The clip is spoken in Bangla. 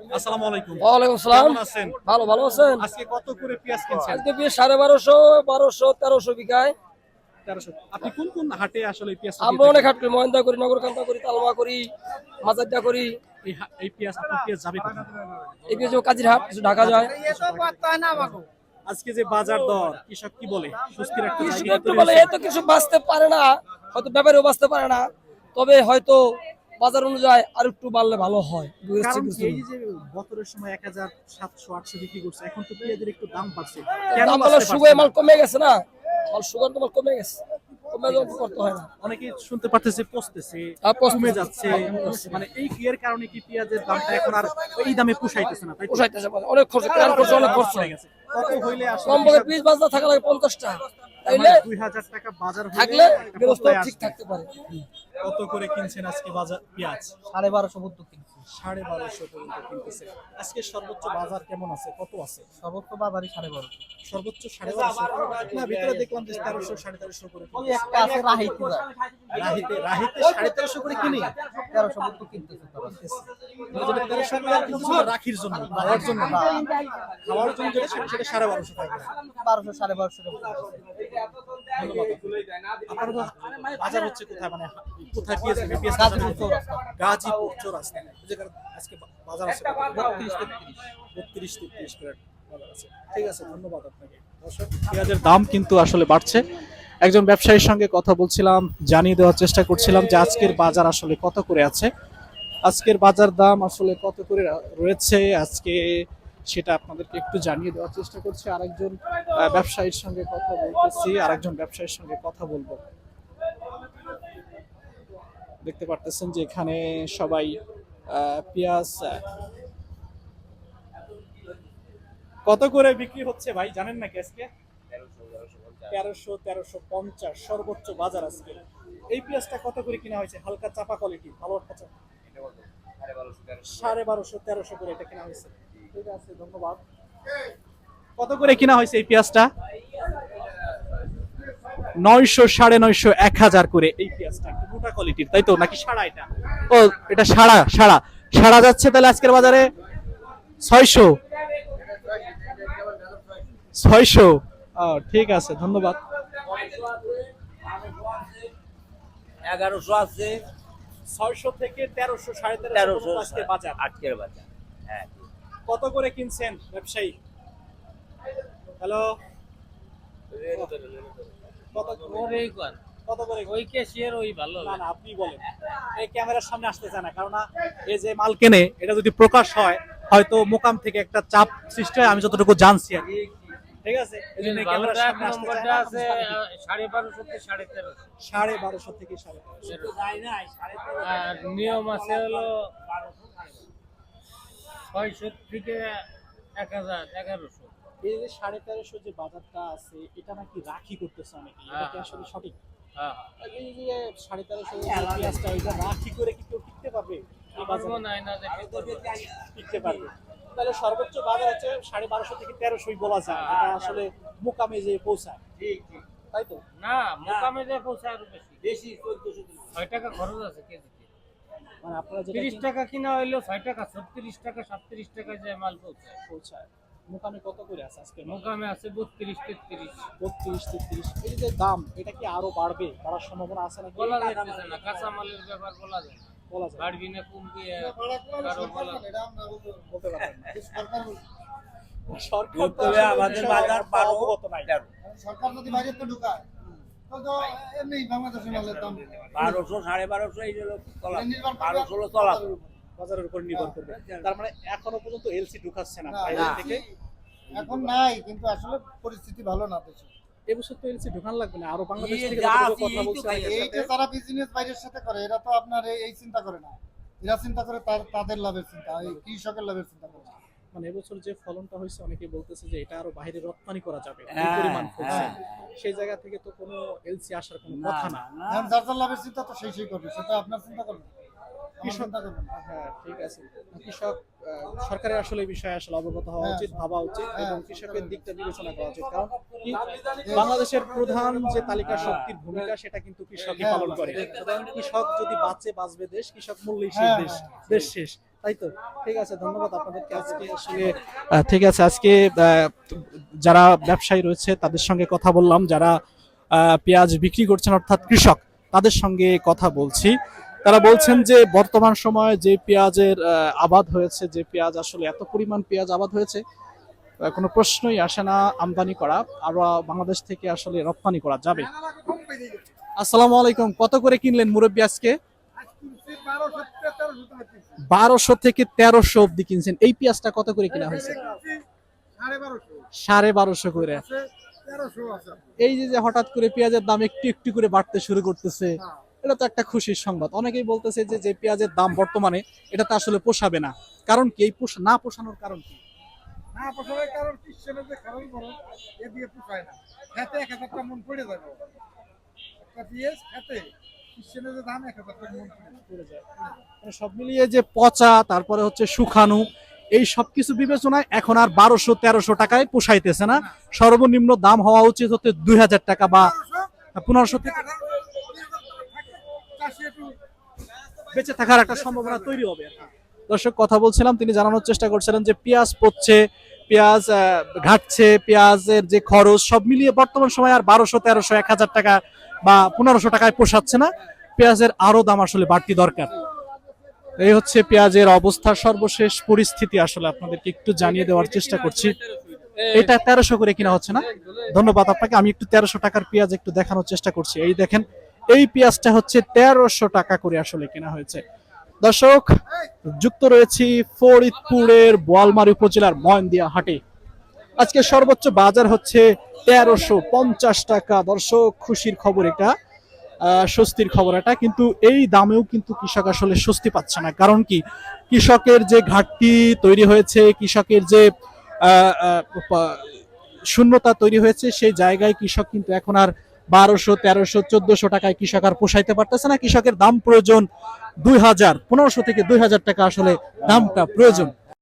আসসালামু আলাইকুম। ওয়ালাইকুম আসসালাম। কেমন আছেন? ভালো ভালো আছেন? আজকে কত করে পেঁয়াজ কিনছেন? আজকে পেঁয়াজ 1250, 1200, 1300 বিঘায়। 1300। আপনি কোন কোন হাটে আসলে এই পেঁয়াজটা আমরা দিয়ে অনেক থাকেন? হাট করি, মহেন্দ্রা করি, নগরকান্দা করি, তালমা করি, মাজারদা করি। এই পেঁয়াজ আপনার পেঁয়াজ যাবে কোথায়? এই পেঁয়াজ কাজির হাট, কিছু ঢাকা যায়। আজকে যে বাজার দর কৃষক কি বলে? স্বস্তির একটা কৃষক জায়গা একটু তৈরি বলে হয়েছে। এত কিছু বাঁচতে পারে না, হয়তো ব্যাপারেও বাঁচতে পারে না, তবে হয়তো বাজার অনুযায়ী আর একটু বাড়লে ভালো হয়। কারণ কি এই যে বছরের সময় 1700 800 বিক্রি করছে, এখন তো পেঁয়াজের একটু দাম বাড়ছে। কেন দাম বলে বাড়তে সুগার পারছে মাল না? কমে গেছে না, মাল সুগার তো মাল কমে গেছে, কমে যাওয়া করতে হয় না। অনেকে শুনতে পারতেছে পচতেছে, পচতেছে। কমে যাচ্ছে। মানে এই এর কারণে কি পেঁয়াজের দামটা এখন আর এই দামে পুষাইতেছে না, তাই তো? পোষাইতেছে না। অনেক খরচ, ক্রান খরচ অনেক খরচ হয়ে গেছে। কত হইলে আসলে কম বলে কৃষক- 20 বাজার থাকা লাগে 50 টাকা, তার তাইলে মানে 2000 টাকা বাজার হলে থাকলে একটা গৃহস্থ পর্যায়ে ঠিক আসবে। থাকতে পারে। কত করে কিনছেন আজকে বাজার পেঁয়াজ? 1250 পর্যন্ত কিনছি। 1250 পর্যন্ত কিনতেছে। আজকে সর্বোচ্চ বাজার কেমন আছে? কত আছে? সর্বোচ্চ বাজারই 1250। সর্বোচ্চ 1250। না, ভিতরে দেখলাম যে 1300 1350 করে ওই কিনতেছে। একটা আছে রাহিতে যায়, রাহিতে 1350 করে কিনে 1300 পর্যন্ত কিনতেছে তারা। যেটা 1300 করে আর কিছু না, রাখির জন্য, খাওয়ার জন্য না। খাওয়ার জন্য যেটা সেটা 1250 টাকা। 1200 1250 টাকা। ধন্যবাদ। আপনার তো বাজার হচ্ছে কোথায়, মানে কোথায় পেঁয়াজ নেবে? পেঁয়াজ গাজীপুর চৌরাস্তা। গাজীপুর চৌরাস্তা। এই জায়গার আজকে বাজার আছে 32 33 করে বাজার আছে। ঠিক আছে, ধন্যবাদ আপনাকে। দর্শক, পেঁয়াজের দাম কিন্তু আসলে বাড়ছে। একজন ব্যবসায়ীর সঙ্গে কথা বলছিলাম, জানিয়ে দেওয়ার চেষ্টা করছিলাম যে আজকের বাজার আসলে কত করে আছে, আজকের বাজার দাম আসলে কত করে রয়েছে আজকে, সেটা আপনাদেরকে একটু জানিয়ে দেওয়ার চেষ্টা করছি। আরেকজন ব্যবসায়ীর সঙ্গে কথা বলতেছি, আরেকজন ব্যবসায়ীর সঙ্গে কথা বলবো। দেখতে পারতেছেন যে এখানে সবাই পেঁয়াজ কত করে বিক্রি হচ্ছে ভাই জানেন নাকি আজকে? 1350 সর্বোচ্চ বাজার আজকে। এই পেঁয়াজটা কত করে কিনা হয়েছে? হালকা চাপা কোয়ালিটি, ভালো একটা 1250 1300 করে এটা কেনা হয়েছে। ঠিক আছে, ধন্যবাদ। কত করে কিনা হয়েছে এই পেঁয়াজটা? 900 950 1000 করে এই পেঁয়াজটা। একটু মোটা কোয়ালিটির, তাই তো? নাকি সাড়া এটা? ও, এটা সাড়া সাড়া সাড়া যাচ্ছে তাহলে আজকের বাজারে 600 600। ঠিক আছে, ধন্যবাদ। 1100 আছে, 600 থেকে 1300 1350 1300 আজকের বাজার। আজকের বাজার। হ্যাঁ, কত করে কিনছেন ব্যবসায়ী? হ্যালো, কত কত করে? ওই ক্যাশিয়ার ওই ভালো না না, আপনি বলেন। এই ক্যামেরার সামনে আসতে চায় না, কারণ এই যে মাল কেনে এটা যদি প্রকাশ হয় হয়তো মোকাম থেকে একটা চাপ সৃষ্টি হয়, আমি যতটুকু জানছি আর কি। ঠিক আছে, এই জন্য এই ক্যামেরার সামনে আসতে চায় না। আছে 1250 থেকে 1350, 1250 থেকে 1350। আর নিয়ম আছে হলো 600 থেকে 1000 1100। এই যে 1350 যে বাজারটা আছে, এটা নাকি রাখি করতেছে অনেকে, এটা কি আসলে সঠিক? হ্যাঁ, এই যে 1350 যে পেঁয়াজটা, এটা রাখি করে কি কেউ টিকতে পারবে এই আমার বাজারে? মনে হয় না যে টিকতে পারবে। তাহলে সর্বোচ্চ বাজার হচ্ছে 1250 থেকে 1300 বলা যায়, এটা আসলে মোকামে যে পৌঁছায়, তাই তো? না, মোকামে যে পৌঁছায় আরো বেশি 6 টাকা খরচ আছে কেজিতে। মানে আপনারা যেটা 30 টাকা কিনা হইলো 6 টাকা, 36 টাকা 37 টাকা যে মাল পৌঁছায়। পৌঁছায়, মোকামে কত করে আছে আজকে? মোকামে আছে 32 33। 32 33। এই যে দাম, এটা কি আরো বাড়বে, বাড়ার সম্ভাবনা আছে নাকি? বলা যাচ্ছে না, কাঁচা মালের ব্যাপার বলা যায় না, বলা যায় না। বাড়বি না কমবি কারো বলা বলতে পারবেন না। সরকার তো তবে আসলে আমাদের বিষয়ে বাজার একটা অবগত নাই। সরকার যদি বাইরে তো ঢুকায় তো এমনি বাংলাদেশের মালের দাম 1200 1250 এই হলো তলা, নির্ভর করবে 1200 হলো তলা। বাজারের উপর নির্ভর করবে। তার মানে এখনো পর্যন্ত এলসি ঢুকাচ্ছে না না, বাইরে না। থেকে। এখন নাই, কিন্তু আসলে পরিস্থিতি ভালো না দেশে। এবছর তো এলসি ঢুকান লাগবে না, আরো বাংলাদেশ এই থেকে যা যতগুলো আছে, কথা এই তো বলছে খাই অনেকের আছে। এই সাথে। যে যারা বিজনেস বাইরের সাথে করে, এরা তো আপনার এই চিন্তা করে না, এরা চিন্তা করে তাদের লাভের চিন্তা, এই কৃষকের লাভের চিন্তা করে। মানে এবছর যে ফলনটা হয়েছে অনেকে বলতেছে যে এটা আরো বাইরে রপ্তানি করা যাবে, এই হ্যাঁ, পরিমাণ ফলছে। হ্যাঁ। সেই জায়গা থেকে তো কোনো এলসি আসার কোনো না, কথা না। না, এখন যার যার লাভের চিন্তা তো সেই করবে, সেটা আপনার চিন্তা করবে, আমার কৃষক চিন্তা করবে না। হ্যাঁ, ঠিক আছে। কৃষক সরকারের আসলে এই বিষয়ে আসলে অবগত হওয়া হ্যাঁ, উচিত, ভাবা উচিত, হ্যাঁ, এবং কৃষকের সরকারের দিকটা বিবেচনা করা উচিত। কারণ কি, বাংলাদেশের প্রধান যে তালিকা শক্তির ভূমিকা সেটা কিন্তু কৃষকই হ্যাঁ, পালন করে। সুতরাং কৃষক যদি বাঁচবে দেশ, কৃষক মূল্যই শেষ, হ্যাঁ, দেশ হ্যাঁ, দেশ শেষ। তাই তো, ঠিক আছে, ধন্যবাদ আপনাদেরকে। আজকে আসলে ঠিক আছে, আজকে যারা ব্যবসায়ী রয়েছে তাদের সঙ্গে কথা বললাম, যারা পেঁয়াজ বিক্রি করছেন অর্থাৎ কৃষক, তাদের সঙ্গে কথা বলছি। তারা বলছেন যে বর্তমান সময়ে যে পেঁয়াজের আবাদ হয়েছে, যে পেঁয়াজ আসলে এত পরিমাণ পেঁয়াজ আবাদ হয়েছে, কোনো প্রশ্নই আসে না আমদানি করা, আরো বাংলাদেশ থেকে আসলে রপ্তানি করা যাবে। আসসালামু আলাইকুম, কত করে কিনলেন মুরব্বী আজকে? 1200 থেকে 1300 অব্দি কিনছেন। এই পেঁয়াজটা কত করে কিনা হয়েছে? 1250 করে। এই যে হঠাৎ করে পেঁয়াজের দাম একটু একটু করে বাড়তে শুরু করতেছে, এটা তো একটা খুশির সংবাদ। অনেকেই বলতেছে যে পেঁয়াজের দাম বর্তমানে এটা তো আসলে পোষাবে না, কারণ কি? এই না পোষানোর কারণ কি? না পোষানোর কারণ কৃষকের যে খরচ বড়, এ দিয়ে পোষায় না। খেতে 1000 টাকা মন পড়ে যাবে, একটা পেঁয়াজ খেতে কৃষকের যে দাম 1000 টাকা মন পড়ে যায়। মানে সব মিলিয়ে যে পচা, তারপরে হচ্ছে শুকানো, এই সবকিছু বিবেচনায় এখন আর 1200-1300 টাকায় পোষাইতেছে না। সর্বনিম্ন দাম হওয়া উচিত হতে 2000 টাকা বা 1500 থেকে বেঁচে থাকার একটা সম্ভাবনা তৈরি হবে। দর্শক, কথা বলছিলাম, তিনি জানানোর চেষ্টা করছিলেন যে পেঁয়াজ পচছে, পেঁয়াজ ঘাটছে, পেঁয়াজের যে খরচ সব মিলিয়ে বর্তমান সময় আর 1200-1300 1000 টাকা বা 1500 টাকায় পোষাচ্ছে না। পেঁয়াজের আরো দাম আসলে বাড়তি দরকার। এই হচ্ছে পেঁয়াজের অবস্থার সর্বশেষ পরিস্থিতি, আসলে আপনাদেরকে একটু জানিয়ে দেওয়ার চেষ্টা করছি। এটা 1300 করে কিনা হচ্ছে না? ধন্যবাদ আপনাকে। আমি একটু 1300 টাকার পেঁয়াজ একটু দেখানোর চেষ্টা করছি। এই দেখেন, এই পেঁয়াজটা হচ্ছে 1300 টাকা করে আসলে কেনা হয়েছে। দর্শক, যুক্ত রয়েছি ফরিদপুরের বোয়ালমারী উপজেলার ময়নদিয়া হাটে। আজকে সর্বোচ্চ বাজার হচ্ছে 1350 টাকা। দর্শক, খুশির খবর এটা, স্বস্তির খবর এটা, কিন্তু এই দামেও কিন্তু কৃষক আসলে স্বস্তি পাচ্ছে না। কারণ কি? কৃষকের যে ঘাটতি তৈরি হয়েছে, কৃষকের যে শূন্যতা তৈরি হয়েছে, সেই জায়গায় কৃষক কিন্তু এখন আর 1200, 1300, 1400 টাকায় কৃষক আর পোষাইতে পারতেছে না। কৃষকের দাম প্রয়োজন 2000, 1500 থেকে 2000 টাকা আসলে দামটা প্রয়োজন।